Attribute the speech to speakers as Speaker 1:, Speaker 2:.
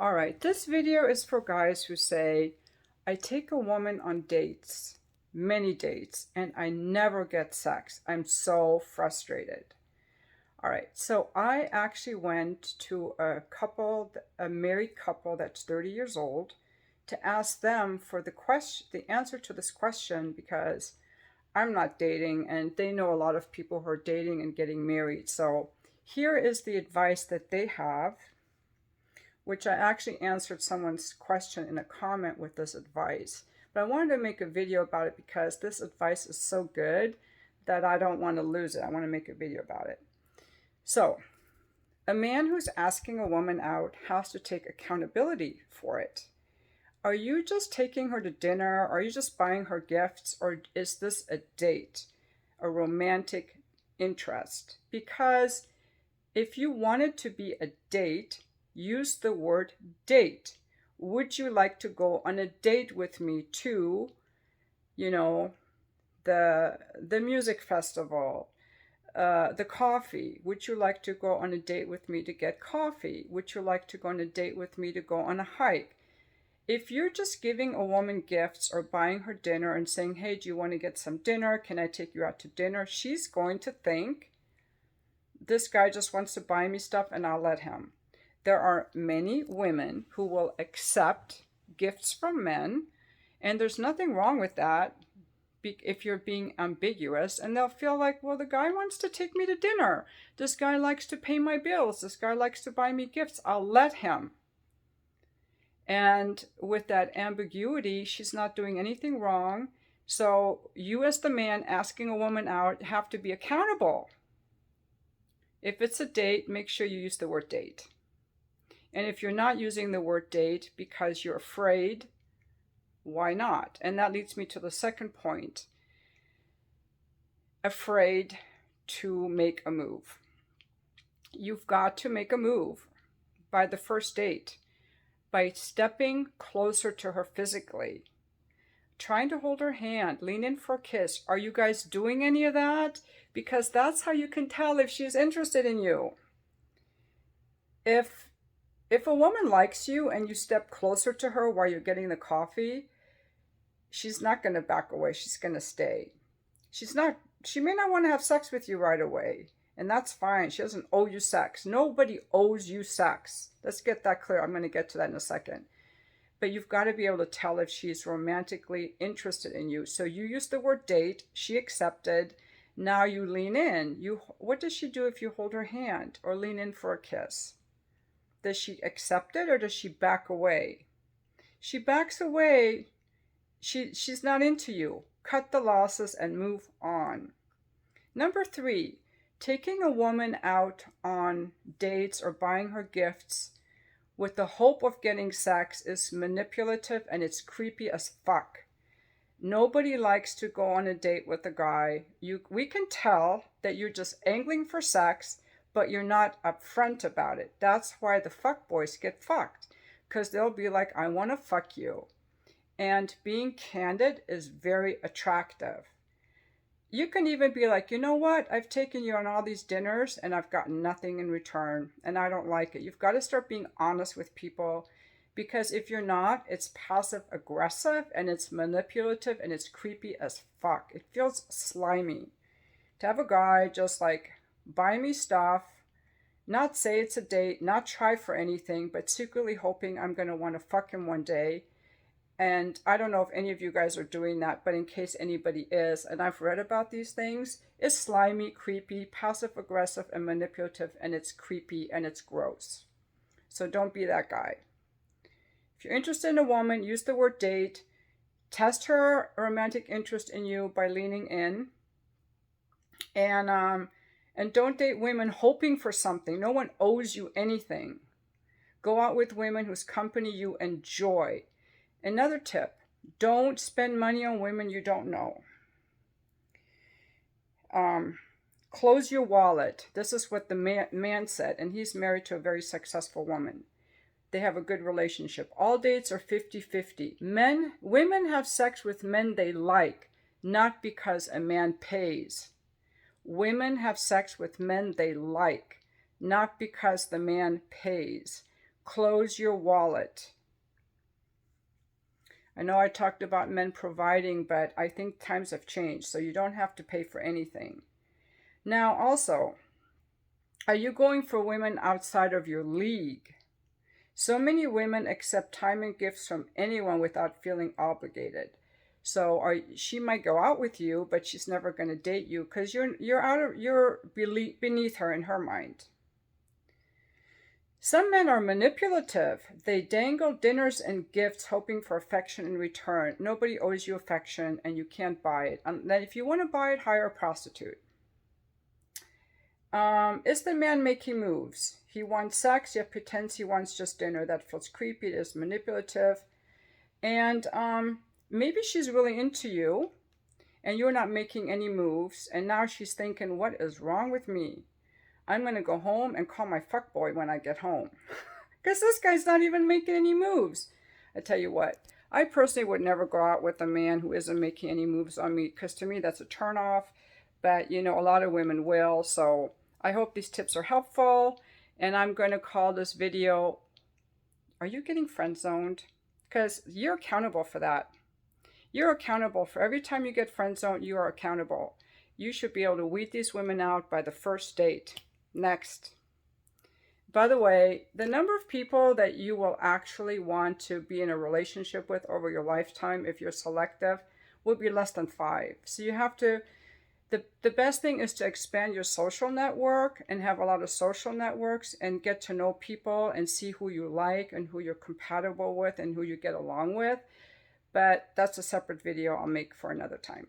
Speaker 1: All right, this video is for guys who say, I take a woman on dates, many dates, and I never get sex. I'm so frustrated. All right, so I actually went to a married couple that's 30 years old, to ask them for the answer to this question because I'm not dating and they know a lot of people who are dating and getting married. So here is the advice that they have, which I actually answered someone's question in a comment with this advice. But I wanted to make a video about it because this advice is so good that I don't want to lose it. I want to make a video about it. So, a man who's asking a woman out has to take accountability for it. Are you just taking her to dinner? Are you just buying her gifts? Or is this a date, a romantic interest? Because if you want it to be a date, use the word date. Would you like to go on a date with me to, you know, the music festival, the coffee? Would you like to go on a date with me to get coffee? Would you like to go on a date with me to go on a hike? If you're just giving a woman gifts or buying her dinner and saying, hey, do you want to get some dinner? Can I take you out to dinner? She's going to think, this guy just wants to buy me stuff and I'll let him. There are many women who will accept gifts from men, and there's nothing wrong with that if you're being ambiguous, and they'll feel like, well, the guy wants to take me to dinner. This guy likes to pay my bills. This guy likes to buy me gifts. I'll let him. And with that ambiguity, she's not doing anything wrong. So you, as the man asking a woman out, have to be accountable. If it's a date, make sure you use the word date. And if you're not using the word date because you're afraid, why not? And that leads me to the second point. Afraid to make a move. You've got to make a move by the first date, by stepping closer to her physically, trying to hold her hand, lean in for a kiss. Are you guys doing any of that? Because that's how you can tell if she's interested in you. If a woman likes you and you step closer to her while you're getting the coffee, she's not going to back away. She's going to stay. She may not want to have sex with you right away, and that's fine. She doesn't owe you sex. Nobody owes you sex. Let's get that clear. I'm going to get to that in a second. But you've got to be able to tell if she's romantically interested in you. So you use the word date. She accepted. Now you lean in. What does she do if you hold her hand or lean in for a kiss? Does she accept it or does she back away? She backs away. She's not into you. Cut the losses and move on. Number 3, taking a woman out on dates or buying her gifts with the hope of getting sex is manipulative and it's creepy as fuck. Nobody likes to go on a date with a guy. We can tell that you're just angling for sex, but you're not upfront about it. That's why the fuck boys get fucked, because they'll be like, I want to fuck you. And being candid is very attractive. You can even be like, you know what? I've taken you on all these dinners and I've gotten nothing in return and I don't like it. You've got to start being honest with people, because if you're not, it's passive aggressive and it's manipulative and it's creepy as fuck. It feels slimy to have a guy just like buy me stuff, not say it's a date, not try for anything, but secretly hoping I'm going to want to fuck him one day. And I don't know if any of you guys are doing that, but in case anybody is, and I've read about these things, it's slimy, creepy, passive aggressive, and manipulative, and it's creepy and it's gross. So don't be that guy. If you're interested in a woman, use the word date. Test her romantic interest in you by leaning in. And don't date women hoping for something. No one owes you anything. Go out with women whose company you enjoy. Another tip, don't spend money on women you don't know. Close your wallet. This is what the man said, and he's married to a very successful woman. They have a good relationship. All dates are 50-50. Women have sex with men they like, not because a man pays. Women have sex with men they like, not because the man pays. Close your wallet. I know I talked about men providing, but I think times have changed, so you don't have to pay for anything. Now, also, are you going for women outside of your league? So many women accept time and gifts from anyone without feeling obligated. So she might go out with you, but she's never going to date you because you're beneath her in her mind. Some men are manipulative. They dangle dinners and gifts hoping for affection in return. Nobody owes you affection and you can't buy it. Then if you want to buy it, hire a prostitute. Is the man making moves? He wants sex, yet pretends he wants just dinner. That feels creepy. It is manipulative. And maybe she's really into you and you're not making any moves. And now she's thinking, what is wrong with me? I'm going to go home and call my fuckboy when I get home. Because this guy's not even making any moves. I tell you what, I personally would never go out with a man who isn't making any moves on me. Because to me, that's a turnoff. But, you know, a lot of women will. So I hope these tips are helpful. And I'm going to call this video, Are You Getting Friend Zoned? Because you're accountable for that. You're accountable for every time you get friend zoned, you are accountable. You should be able to weed these women out by the first date. Next. By the way, the number of people that you will actually want to be in a relationship with over your lifetime, if you're selective, will be less than 5. So you have to, the best thing is to expand your social network and have a lot of social networks and get to know people and see who you like and who you're compatible with and who you get along with. But that's a separate video I'll make for another time.